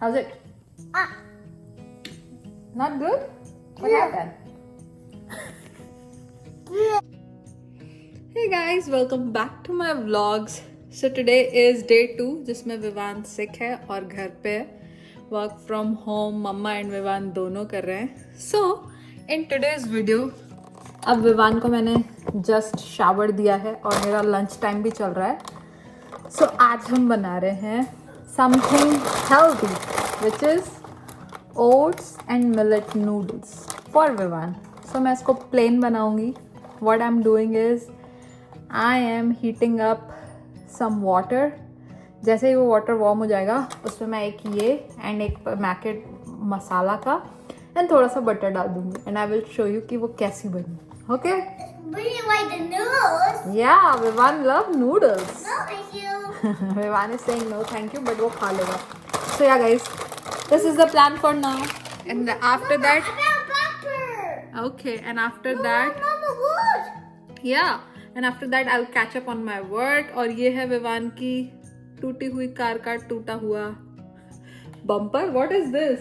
How's it? Not good? What happened? Hey guys, welcome back to my vlogs. So today is day 2 जिसमें विवान सिक है और घर पे work from home मम्मा and Vivaan दोनों कर रहे हैं. सो इन टुडेज वीडियो अब विवान को मैंने जस्ट शावर दिया है और मेरा लंच टाइम भी चल रहा है. सो आज हम बना रहे हैं something healthy which is oats and millet noodles for Vivaan. So मैं इसको प्लेन बनाऊंगी. What I am doing is I am heating up some water. जैसे ही वो वाटर वार्म हो जाएगा उसमें मैं एक ये एंड एक पैकेट मसाला का एंड थोड़ा सा बटर डाल दूंगी and I will show you कि वो कैसी बनी. Okay? Really like the noodles? या Vivaan love noodles. No, thank you. Vivan is saying no thank you but वो खा लेगा. So yeah guys, this is the plan for now and after Mama, that I found pepper. okay and after that Mama, what? yeah and after that I'll catch up on my work. और ये है विवान की टूटी हुई car का टूटा हुआ bumper. What is this?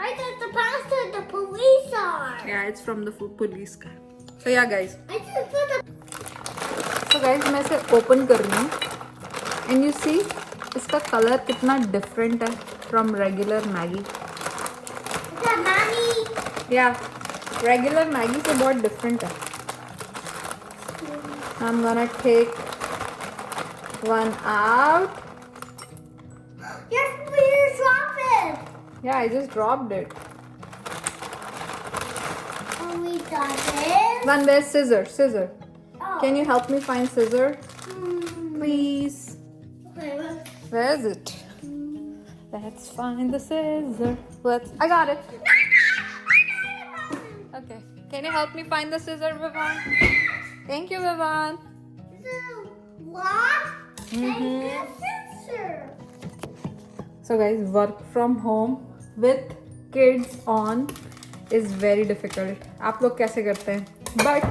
Right at the poster the police are. Yeah, it's from the police car. So yeah guys, I just put the so guys मैं इसे ओपन कर रही हूँ एंड यू सी इसका colour कितना different है from regular Maggi. mommy. या regular Maggi से बहुत डिफरेंट है. I'm gonna take one out. You're dropping. Yeah, I just dropped it. Oh, we got it. One, there's scissor. Oh. Can you help me find scissor, Hmm. please? Okay, look. Where is it? Let's find the scissor. I got it. Okay. Can you help me find the scissor, Vivan? Thank you, Vivan. This is lock and the sensor. So guys, work from home with kids on is very difficult. आप लोग कैसे करते हैं? But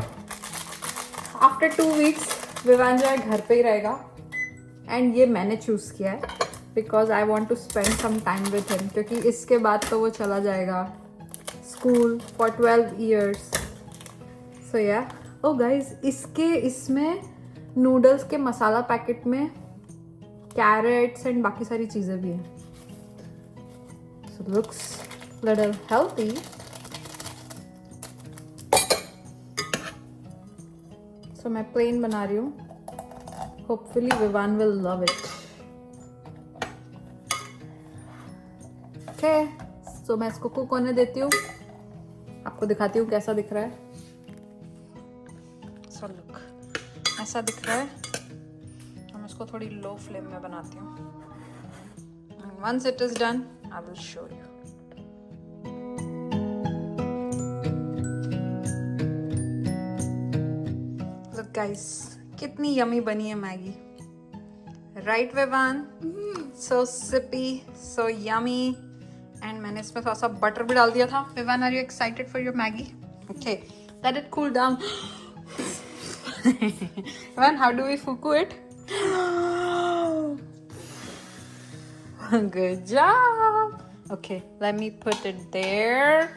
after 2 weeks, Vivaan जो है घर पे ही रहेगा. And ये मैंने चूज़ किया है because I want to spend some time with him. क्योंकि इसके बाद तो वो चला जाएगा school for 12 years. So yeah. Oh guys, इसमें नूडल्स के मसाला पैकेट में कैरेट्स एंड बाकी सारी चीज़ें भी हैं. So looks little healthy. So मैं प्लेन बना रही हूँ. Hopefully Vivan will love it. Okay. So मैं इसको कुक होने देती हूँ. आपको दिखाती हूँ कैसा दिख रहा है. So look, ऐसा दिख रहा है. हम इसको थोड़ी लो फ्लेम में बनाती हूँ. And once it is done, I will show you. Look guys, कितनी यमी बनी है Maggi. Right Vivan? So sippy, so yummy. And मैंने इसमें थोड़ा सा बटर भी डाल दिया था. Vivan, are you excited for your Maggi? Okay, let it cool down. Vivan, how do we fuku it? Good job. Okay, let me put it there.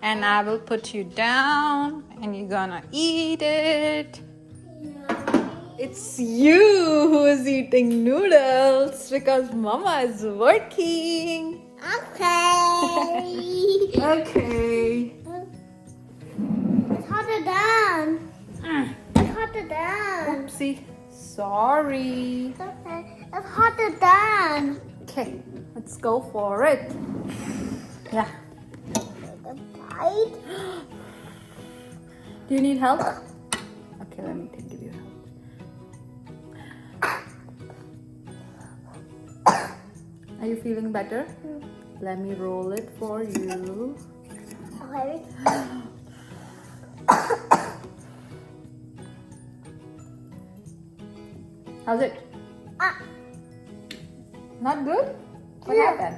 And I will put you down and you're gonna eat it. It's you who is eating noodles because mama is working. Okay. Okay. It's hotter down. It's hotter down. Oopsie. Sorry. Okay. It's hotter down. Okay, let's go for it. Yeah. The bite. Do you need help? Okay, let me give you help. Are you feeling better? Let me roll it for you. Okay. How's it? Not good? What happened?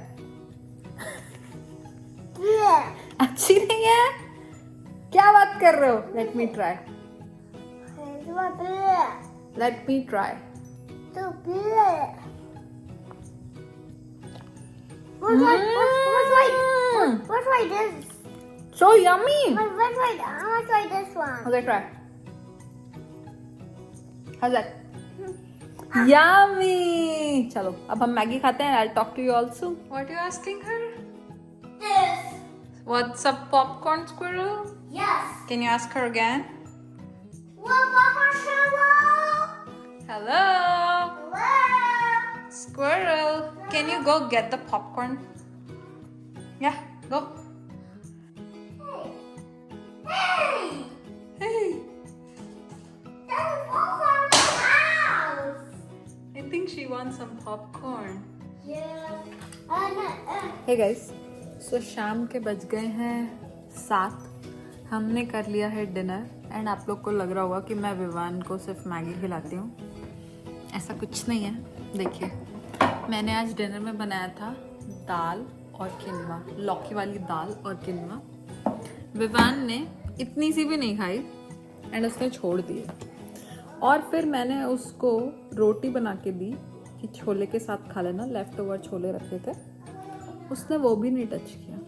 Yeah. अच्छी नहीं है? क्या बात कर रहे हो? Let me try. Let me try. What's like this? So yummy. I want to try this one. Okay, try. How's that? Yummy. चलो अब हम मैगी खाते हैं. I'll talk to you also. What are you asking her? This. What's up, popcorn squirrel? Yes. Can you ask her again? Hello, Hello. squirrel. Can you go get the popcorn? Yeah, go. Hey. Hey, There's popcorn in the house. I think she wants some popcorn. Yeah. Hey guys, so शाम के बज गए हैं 7. हमने कर लिया है dinner and आप लोग को लग रहा होगा कि मैं विवान को सिर्फ मैगी खिलाती हूँ. ऐसा कुछ नहीं है. देखिए, मैंने आज डिनर में बनाया था दाल और किनवा, लौकी वाली दाल और किनवा. विवान ने इतनी सी भी नहीं खाई एंड उसने छोड़ दिए. और फिर मैंने उसको रोटी बना के दी कि छोले के साथ खा लेना. लेफ्ट ओवर छोले रखे थे, उसने वो भी नहीं टच किया.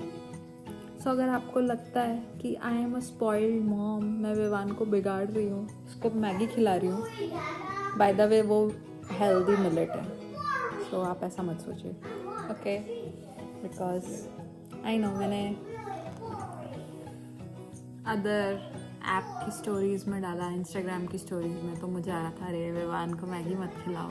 सो अगर आपको लगता है कि I am a spoiled mom, मैं विवान को बिगाड़ रही हूँ, उसको मैगी खिला रही हूँ, बाय द वे वो हेल्दी मिलेट है, तो आप ऐसा मत सोचिए. ओके, बिकॉज आई नो मैंने अदर ऐप की स्टोरीज में डाला, इंस्टाग्राम की स्टोरीज में, तो मुझे आ रहा था अरे विवान को मैगी मत खिलाओ.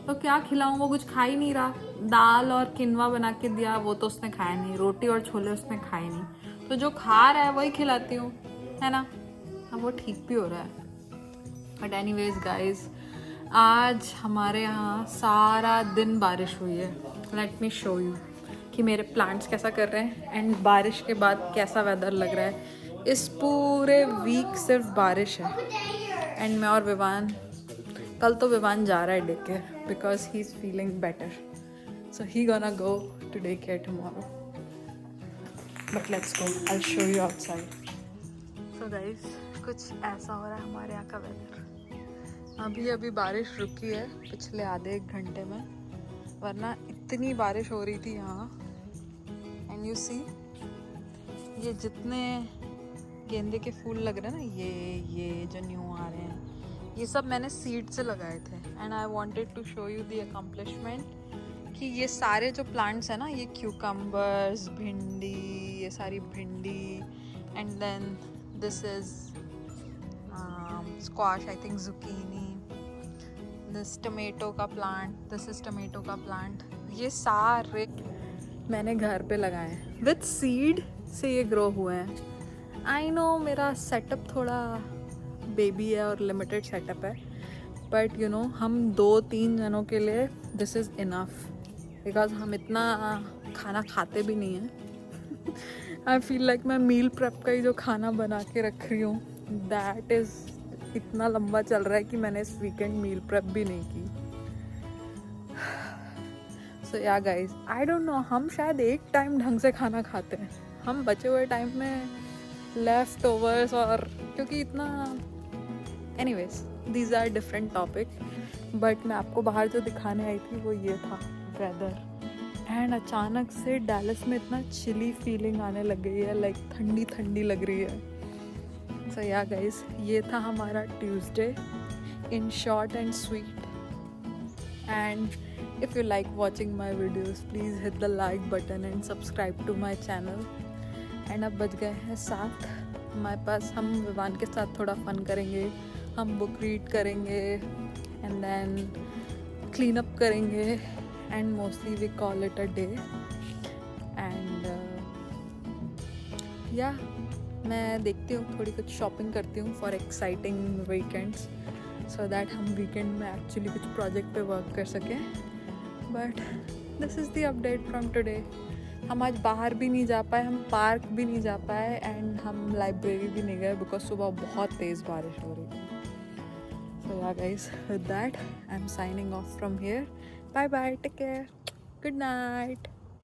तो क्या खिलाऊं, वो कुछ खा ही नहीं रहा. दाल और किनवा बना के दिया, वो तो उसने खाया नहीं. रोटी और छोले उसने खाए नहीं. तो जो खा रहा है वही खिलाती हूँ, है ना. अब वो ठीक भी हो रहा है. बट एनीवेज गाइज, आज हमारे यहाँ सारा दिन बारिश हुई है. लेट मी शो यू कि मेरे प्लांट्स कैसा कर रहे हैं एंड बारिश के बाद कैसा वेदर लग रहा है. इस पूरे वीक सिर्फ बारिश है. एंड मैं और विवान, कल तो विवान जा रहा है day care because he is feeling better. So he gonna go to day care tomorrow. But let's go, I will show you outside. So guys, कुछ ऐसा हो रहा है हमारे यहाँ का वेदर. अभी बारिश रुकी है पिछले आधे एक घंटे में, वरना इतनी बारिश हो रही थी यहाँ. एंड यू सी, ये जितने गेंदे के फूल लग रहे हैं ना, ये जो न्यू आ रहे हैं, ये सब मैंने सीड से लगाए थे. And I wanted to show you the accomplishment कि ये सारे जो प्लांट्स हैं ना, ये क्यूकम्बर्स, भिंडी, ये सारी भिंडी, and then this is squash, I think zucchini, this tomato का प्लांट, दिस इज टमेटो का प्लांट. ये सारे मैंने घर पे लगाए हैं. विथ सीड से ये ग्रो हुए हैं. आई नो मेरा सेटअप थोड़ा बेबी है और लिमिटेड सेटअप है, बट यू नो हम 2-3 जनों के लिए दिस इज़ इनफ, बिकॉज हम इतना खाना खाते भी नहीं हैं. आई फील लाइक मैं मील प्रेप का ही जो खाना बना के रख रही हूँ, दैट इज़ इतना लंबा चल रहा है कि मैंने इस वीकेंड मील प्रेप भी नहीं की. सो yeah guys, I don't know, हम शायद एक टाइम ढंग से खाना खाते हैं. हम बचे हुए टाइम में लेफ्ट ओवर्स, और क्योंकि इतना, anyways these are different topic. But मैं आपको बाहर जो दिखाने आई थी वो ये था वेदर. एंड अचानक से डैलस में इतना चिली फीलिंग आने लग गई है, लाइक ठंडी ठंडी लग रही है. सो या गाइज, ये था हमारा Tuesday in short and sweet. And if you like watching my videos, please hit the like button and subscribe to my channel. And अब बज गए हैं 7. हमारे पास, हम विवान के साथ थोड़ा फन करेंगे, हम बुक रीड करेंगे, एंड देन क्लीन अप करेंगे, and mostly we call it a day. And yeah मैं देखती हूँ, थोड़ी कुछ शॉपिंग करती हूँ for exciting weekends, so that हम वीकेंड में एक्चुअली कुछ प्रोजेक्ट पे वर्क कर सकें. But this is the update from today. हम आज बाहर भी नहीं जा पाए, हम पार्क भी नहीं जा पाए, एंड हम लाइब्रेरी भी नहीं गए बिकॉज सुबह बहुत तेज़ बारिश हो रही थी. So yeah guys, with that I am signing off from here. Bye bye, take care, good night.